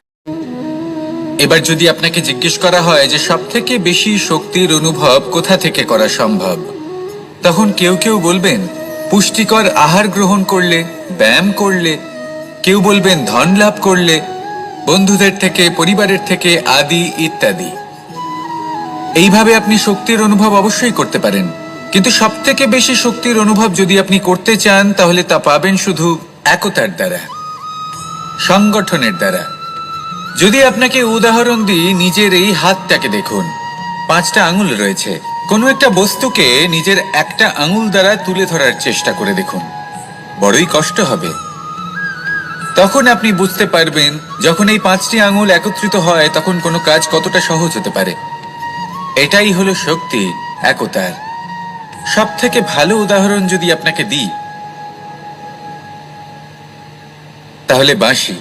এবার যদি আপনাকে জিজ্ঞেস করা হয় যে সব থেকে বেশি শক্তির অনুভব কোথা থেকে করা সম্ভব, তখন কেউ কেউ বলবেন পুষ্টিকর আহার গ্রহণ করলে, ব্যায়াম করলে। কেউ বলবেন ধন লাভ করলে, বন্ধুদের থেকে, পরিবারের থেকে, আদি ইত্যাদি। এইভাবে আপনি শক্তির অনুভব অবশ্যই করতে পারেন, কিন্তু সব থেকে বেশি শক্তির অনুভব যদি আপনি করতে চান তাহলে তা পাবেন শুধু একতার দ্বারা, সংগঠনের দ্বারা। যদি আপনাকে উদাহরণ দিই, নিজের এই হাতটাকে দেখুন, 5টা আঙুল রয়েছে। কোনো একটা বস্তুকে নিজের একটা আঙুল দ্বারা তুলে ধরার চেষ্টা করে দেখুন, বড়ই কষ্ট হবে। তখন আপনি বুঝতে পারবেন যখন এই 5টি আঙুল একত্রিত হয় তখন কোনো কাজ কতটা সহজ হতে পারে। এটাই হলো শক্তি, একতার। সব থেকে ভালো উদাহরণ যদি আপনাকে দিই তাহলে বাঁশি।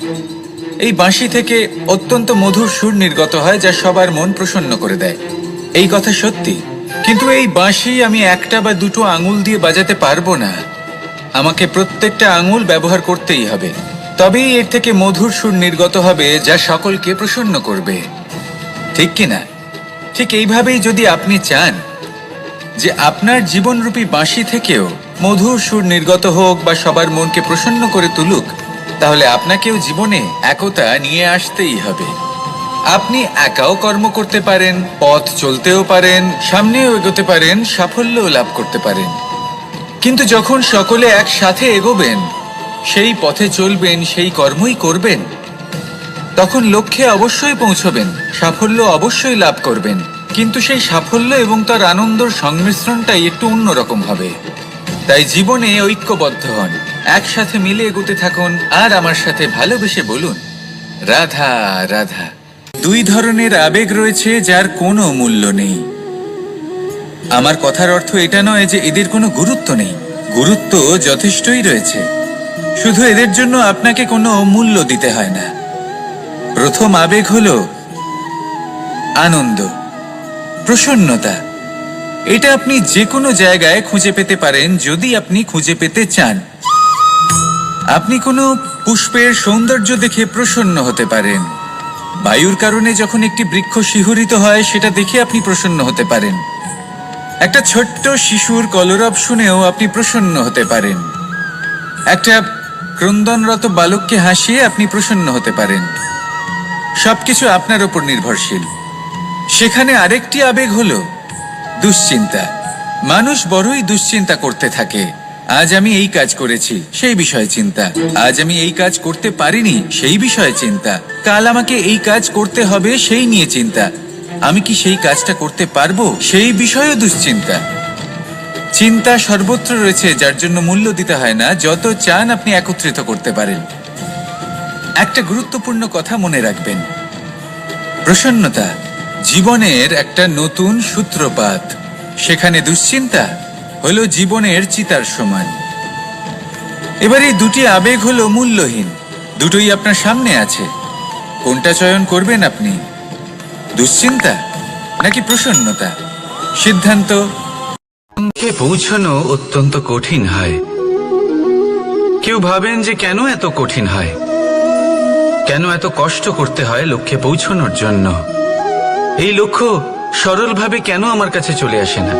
এই বাঁশি থেকে অত্যন্ত মধুর সুর নির্গত হয় যা সবার মন প্রসন্ন করে দেয়। এই কথা সত্যি, কিন্তু এই বাঁশি আমি একটা বা দুটো আঙুল দিয়ে বাজাতে পারবো না। আমাকে প্রত্যেকটা আঙুল ব্যবহার করতেই হবে, তবেই এর থেকে মধুর সুর নির্গত হবে যা সকলকে প্রসন্ন করবে, ঠিক কিনা? ঠিক এইভাবেই যদি আপনি চান যে আপনার জীবনরূপী বাঁশি থেকেও মধুর সুর নির্গত হোক বা সবার মনকে প্রসন্ন করে তুলুক, তাহলে আপনাকেও জীবনে একতা নিয়ে আসতেই হবে। আপনি একাও কর্ম করতে পারেন, পথ চলতেও পারেন, সামনেও এগোতে পারেন, সাফল্যও লাভ করতে পারেন। কিন্তু যখন সকলে একসাথে এগোবেন, সেই পথে চলবেন, সেই কর্মই করবেন, তখন লক্ষ্যে অবশ্যই পৌঁছবেন, সাফল্য অবশ্যই লাভ করবেন। কিন্তু সেই সাফল্য এবং তার আনন্দর সংমিশ্রণটাই একটু অন্যরকম হবে। তাই জীবনে ঐক্যবদ্ধ হন, একসাথে মিলে এগোতে থাকুন, আর আমার সাথে ভালোবেসে বলুন, রাধা রাধা। দুই ধরনের আবেগ রয়েছে যার কোনো মূল্য নেই। আমার কথার অর্থ এটা নয় যে এদের কোনো গুরুত্ব নেই, গুরুত্ব যথেষ্টই রয়েছে, শুধু এদের জন্য আপনাকে কোনো মূল্য দিতে হয় না। প্রথম আবেগ হলো আনন্দ, প্রসন্নতা। এটা আপনি যে কোনো জায়গায় খুঁজে পেতে পারেন যদি আপনি খুঁজে পেতে চান। আপনি কোনো পুষ্পের সৌন্দর্য দেখে প্রসন্ন হতে পারেন, বায়ুর কারণে যখন একটি বৃক্ষ শিহরিত হয় সেটা দেখে আপনি প্রসন্ন হতে পারেন, একটা ছোট্ট শিশুর কলরব শুনেও আপনি প্রসন্ন হতে পারেন, একটা ক্রন্দনরত বালককে হাসিয়ে আপনি প্রসন্ন হতে পারেন। সবকিছু আপনার উপর নির্ভরশীল। সেখানে আরেকটি আবেগ হলো দুশ্চিন্তা। মানুষ বড়ই দুশ্চিন্তা করতে থাকে। আজ আমি এই কাজ করেছি, সেই বিষয়ে চিন্তা। আজ আমি এই কাজ করতে পারিনি, সেই বিষয়ে চিন্তা। কাল আমাকে এই কাজ করতে হবে, সেই নিয়ে চিন্তা। আমি কি সেই কাজটা করতে পারবো, সেই বিষয়েও দুশ্চিন্তা। চিন্তা সর্বত্র রয়েছে, যার জন্য মূল্য দিতে হয় না। যত চান আপনি একত্রিত করতে পারেন। একটা গুরুত্বপূর্ণ কথা মনে রাখবেন, প্রসন্নতা জীবনের একটা নতুন সূত্রপাত। সেখানে দুশ্চিন্তা হলো জীবনের চিতার সমান। এবার এই দুটি আবেগ হলো মূল্যহীন, দুটোই আপনার সামনে আছে। কোনটা চয়ন করবেন আপনি, দুশ্চিন্তা নাকি প্রসন্নতা? সিদ্ধান্ত। লক্ষ্যে পৌঁছানো অত্যন্ত কঠিন হয়। কেউ ভাবেন যে কেন এত কঠিন হয়, কেন এত কষ্ট করতে হয় লক্ষ্যে পৌঁছানোর জন্য। এই লক্ষ্য সরলভাবে কেন আমার কাছে চলে আসে না?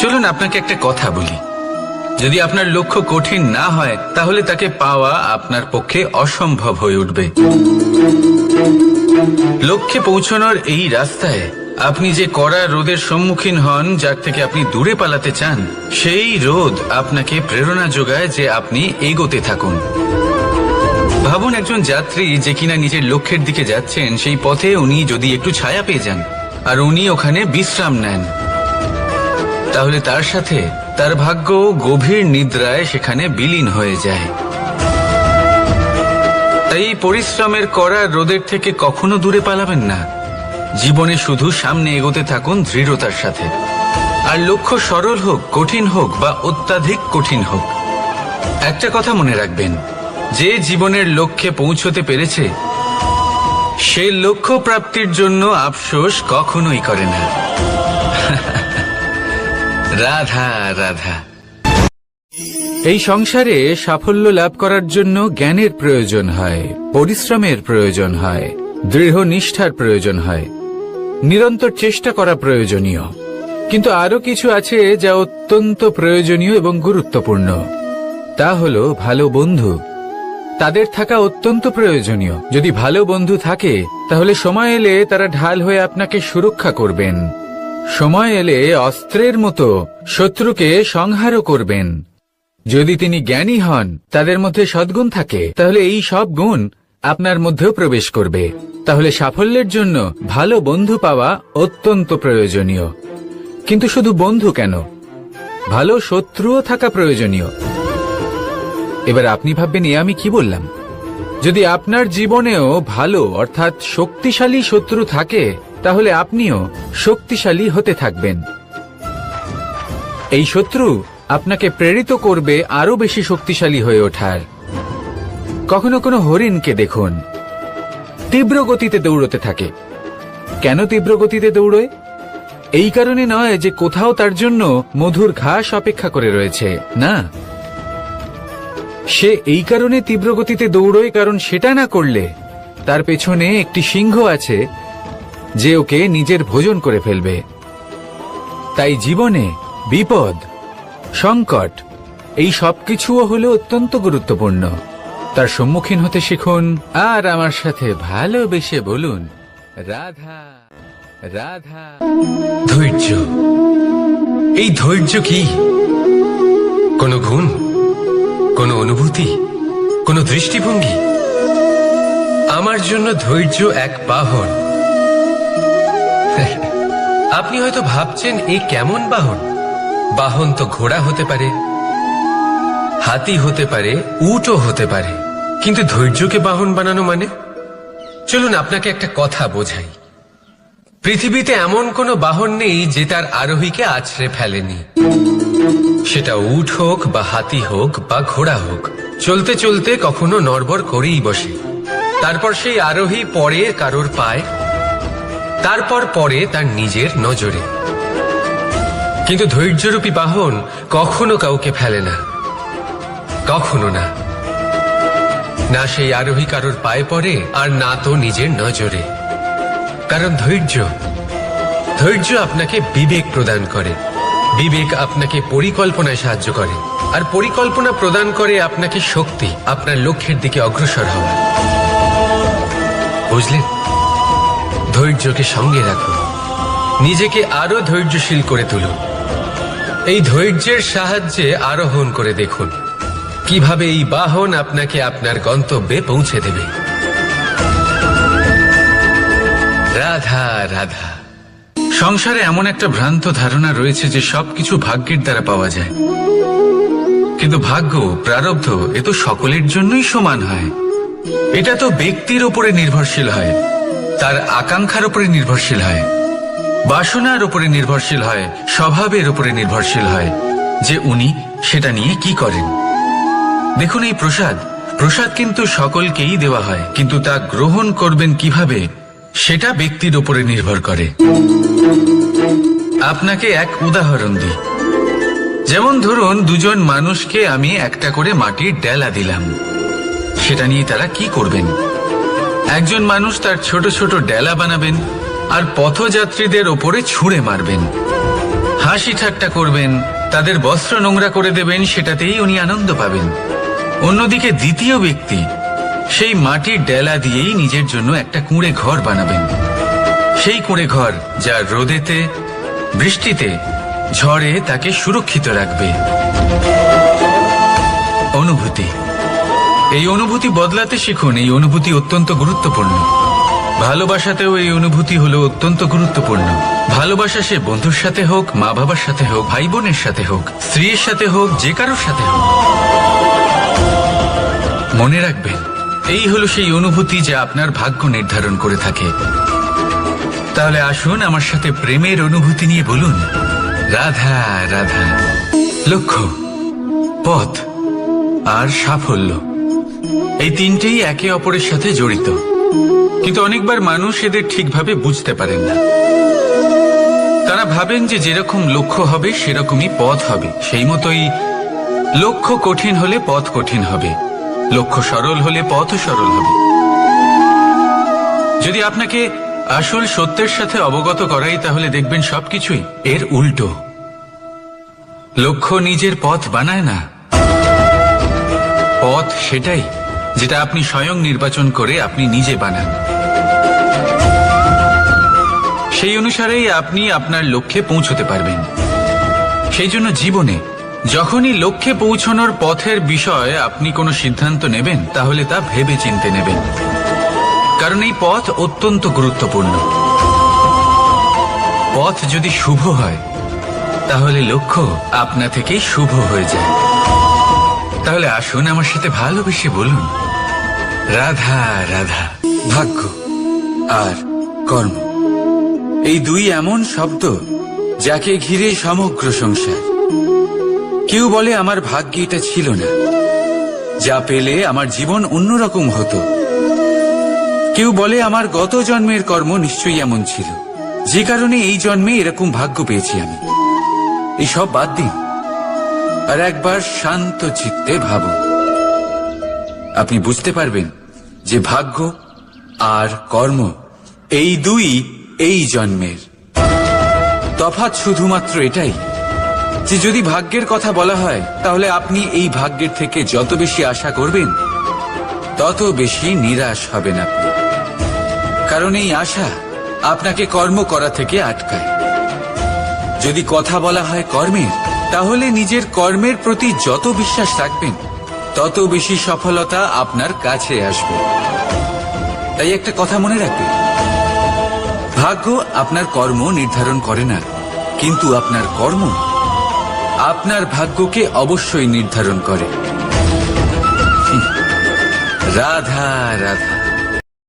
চলুন আপনাকে একটা কথা বলি, যদি আপনার লক্ষ্য কঠিন না হয় তাহলে তাকে পাওয়া আপনার পক্ষে অসম্ভব হয়ে উঠবে। লক্ষ্যে পৌঁছানোর এই রাস্তায় আপনি যে কড়া রোদের সম্মুখীন হন, যার থেকে আপনি দূরে পালাতে চান, সেই রোদ আপনাকে প্রেরণা যোগায় যে আপনি এগোতে থাকুন। ভাবুন একজন যাত্রী যে কিনা নিজের লক্ষ্যের দিকে যাচ্ছেন, সেই পথে উনি যদি একটু ছায়া পেয়ে যান আর উনি ওখানে বিশ্রাম নেন, তাহলে তার সাথে তার ভাগ্য গভীর নিদ্রায় সেখানে বিলীন হয়ে যায়। তাই পরিশ্রমের করা রোদের থেকে কখনো দূরে পালাবেন না। জীবনে শুধু সামনে এগোতে থাকুন দৃঢ়তার সাথে। আর লক্ষ্য সরল হোক, কঠিন হোক বা অত্যাধিক কঠিন হোক, একটা কথা মনে রাখবেন, যে জীবনের লক্ষ্যে পৌঁছতে পেরেছে সে লক্ষ্য প্রাপ্তির জন্য আফসোস কখনোই করে না। রাধা রাধা। এই সংসারে সাফল্য লাভ করার জন্য জ্ঞানের প্রয়োজন হয়, পরিশ্রমের প্রয়োজন হয়, দৃঢ় নিষ্ঠার প্রয়োজন হয়, নিরন্তর চেষ্টা করা প্রয়োজনীয়। কিন্তু আরো কিছু আছে যা অত্যন্ত প্রয়োজনীয় এবং গুরুত্বপূর্ণ। তা হলো ভালো বন্ধু। তাদের থাকা অত্যন্ত প্রয়োজনীয়। যদি ভালো বন্ধু থাকে তাহলে সময় এলে তারা ঢাল হয়ে আপনাকে সুরক্ষা করবেন। সময় এলে অস্ত্রের মতো শত্রুকে সংহারও করবেন। যদি তিনি জ্ঞানী হন, তাদের মধ্যে সদ্গুণ থাকে, তাহলে এই সব গুণ আপনার মধ্যেও প্রবেশ করবে। তাহলে সাফল্যের জন্য ভালো বন্ধু পাওয়া অত্যন্ত প্রয়োজনীয়। কিন্তু শুধু বন্ধু কেন, ভালো শত্রুও থাকা প্রয়োজনীয়। এবার আপনি ভাববেন, আমি কি বললাম? যদি আপনার জীবনেও ভালো অর্থাৎ শক্তিশালী শত্রু থাকে, তাহলে আপনিও শক্তিশালী হতে থাকবেন। এই শত্রু আপনাকে প্রেরিত করবে আরো বেশি শক্তিশালী হয়ে ওঠার। কখনো কোনো হরিণকে দেখুন, তীব্র গতিতে দৌড়তে থাকে, কেন তীব্র গতিতে দৌড়য়? এই কারণে নয় যে কোথাও তার জন্য মধুর ঘাস অপেক্ষা করে রয়েছে, না, সে এই কারণে তীব্র গতিতে দৌড়য় কারণ সেটা না করলে তার পেছনে একটি সিংহ আছে যে ওকে নিজের ভোজন করে ফেলবে। তাই জীবনে বিপদ, সংকট এই সবকিছুও হলো অত্যন্ত গুরুত্বপূর্ণ। তার সম্মুখীন হতে শিখুন আর আমার সাথে ভালোবেসে বলুন, রাধা রাধা। ধৈর্য, এই ধৈর্য কি কোনো গুণ, কোনো অনুভূতি, কোনো দৃষ্টিভঙ্গি? আমার জন্য ধৈর্য এক বাহন। আপনি হয়তো ভাবছেন এই কেমন বাহন? বাহন তো ঘোড়া হতে পারে, হাতি হতে পারে, উটও হতে পারে, কিন্তু ধৈর্যকে বাহন বানানো মানে? চলুন আপনাকে একটা কথা বোঝাই। পৃথিবীতে এমন কোনো বাহন নেই যে তার আরোহীকে আছড়ে ফেলেনি। সেটা উট হোক বা হাতি হোক বা ঘোড়া হোক, চলতে চলতে কখনো নড়বড় করেই বসে। তারপর সেই আরোহী পড়ে কারোর পায়, তারপর পড়ে তার নিজের নজরে। কিন্তু ধৈর্যরূপী বাহন কখনো কাউকে ফেলে না, কখনো না। না সেই আরোহী কারোর পায়ে পড়ে আর না তো নিজের নজরে। কারণ ধৈর্য আপনাকে বিবেক প্রদান করে, বিবেক আপনাকে পরিকল্পনায় সাহায্য করে, আর পরিকল্পনা প্রদান করে আপনাকে শক্তি, আপনার লক্ষ্যের দিকে অগ্রসর হওয়ার। বুঝলেন? ধৈর্যকে সঙ্গে রাখুন, নিজেকে আরো ধৈর্যশীল করে তুলুন। এই ধৈর্যের সাহায্যে আরোহণ করে দেখুন কিভাবে এই বাহন আপনাকে আপনার গন্তব্যে পৌঁছে দেবে। রাধা রাধা। সংসারে এমন একটা ভ্রান্ত ধারণা রয়েছে যে সবকিছু ভাগ্যের দ্বারা পাওয়া যায়, কিন্তু ভাগ্য, প্রারব্ধ এ তো সকলের জন্যই সমান হয়। এটা তো ব্যক্তির উপরে নির্ভরশীল হয়, তার আকাঙ্ক্ষার উপরে নির্ভরশীল হয়, বাসনার উপরে নির্ভরশীল হয়, স্বভাবের উপরে নির্ভরশীল হয় যে উনি সেটা নিয়ে কি করেন। দেখুন, এই প্রসাদ কিন্তু সকলকেই দেওয়া হয়, কিন্তু তা গ্রহণ করবেন কিভাবে সেটা ব্যক্তির উপরে নির্ভর করে। আপনাকে এক উদাহরণ দিই। যেমন ধরুন, দুজন মানুষকে আমি একটা করে মাটির ডেলা দিলাম, সেটা নিয়ে তারা কি করবেন? একজন মানুষ তার ছোট ছোট ডেলা বানাবেন আর পথযাত্রীদের ওপরে ছুঁড়ে মারবেন, হাসি ঠাট্টা করবেন, তাদের বস্ত্র নোংরা করে দেবেন, সেটাতেই উনি আনন্দ পাবেন। অন্যদিকে দ্বিতীয় ব্যক্তি সেই মাটির ডেলা দিয়েই নিজের জন্য একটা কুঁড়ে ঘর বানাবেন। সেই কুঁড়ে ঘর যা রোদেতে, বৃষ্টিতে, ঝড়ে তাকে সুরক্ষিত রাখবে। অনুভূতি, এই অনুভূতি বদলাতে শিখুন। এই অনুভূতি অত্যন্ত গুরুত্বপূর্ণ। ভালোবাসাতেও এই অনুভূতি হলো অত্যন্ত গুরুত্বপূর্ণ। ভালোবাসা সে বন্ধুর সাথে হোক, মা বাবার সাথে হোক, ভাই বোনের সাথে হোক, স্ত্রীর সাথে হোক, যে কারোর সাথে হোক। মনে রাখবেন, এই হলো সেই অনুভূতি যা আপনার ভাগ্য নির্ধারণ করে থাকে। তাহলে আসুন আমার সাথে প্রেমের অনুভূতি নিয়ে বলুন, রাধা রাধা। লক্ষ্য, পথ আর সাফল্য, এই তিনটেই একে অপরের সাথে জড়িত, কিন্তু অনেকবার মানুষ এদের ঠিকভাবে বুঝতে পারেন না। তারা ভাবেন যে যেরকম লক্ষ্য হবে সেরকমই পথ হবে, সেই মতোই লক্ষ্য কঠিন হলে পথ কঠিন হবে, লক্ষ্য সরল হলে পথও সরল হবে। যদি আপনাকে আসল সত্যের সাথে অবগত করাই, তাহলে দেখবেন সবকিছুই এর উল্টো। লক্ষ্য নিজের পথ বানায় না, পথ সেটাই যেটা আপনি স্বয়ং নির্বাচন করে আপনি নিজে বানান। সেই অনুসারেই আপনি আপনার লক্ষ্যে পৌঁছতে পারবেন। সেই জন্য জীবনে যখনই লক্ষ্যে পৌঁছানোর পথের বিষয়ে আপনি কোনো সিদ্ধান্ত নেবেন, তাহলে তা ভেবে চিন্তে নেবেন, কারণ এই পথ অত্যন্ত গুরুত্বপূর্ণ। পথ যদি শুভ হয়, তাহলে লক্ষ্য আপনা থেকেই শুভ হয়ে যায়। তাহলে আসুন আমার সাথে ভালোবেসে বলুন, রাধা রাধা। ভাগ্য আর কর্ম, এই দুই এমন শব্দ যাকে ঘিরে সমগ্র সংসার। কেউ বলে আমার ভাগ্যে এটা ছিল না, যা পেলে আমার জীবন অন্যরকম হতো। কেউ বলে আমার গত জন্মের কর্ম নিশ্চয়ই এমন ছিল, যে কারণে এই জন্মে এরকম ভাগ্য পেয়েছি আমি। এইসব বাদ দিন আর একবার শান্ত চিত্তে ভাবুন। আপনি বুঝতে পারবেন যে ভাগ্য আর কর্ম এই দুই এই জন্মের। তফাৎ শুধুমাত্র এটাই যে যদি ভাগ্যের কথা বলা হয় তাহলে আপনি এই ভাগ্যের থেকে যত বেশি আশা করবেন তত বেশি নিরাশ হবেন আপনি, কারণ এই আশা আপনাকে কর্ম করা থেকে আটকায়। যদি কথা বলা হয় কর্মের, তাহলে নিজের কর্মের প্রতি যত বিশ্বাস রাখবেন তত বেশি সফলতা আপনার কাছে আসবে। তাই একটা কথা মনে রাখবেন, ভাগ্য আপনার কর্ম নির্ধারণ করে না, কিন্তু আপনার কর্ম আপনার ভাগ্যকে অবশ্যই নির্ধারণ করে। রাধা রাধা।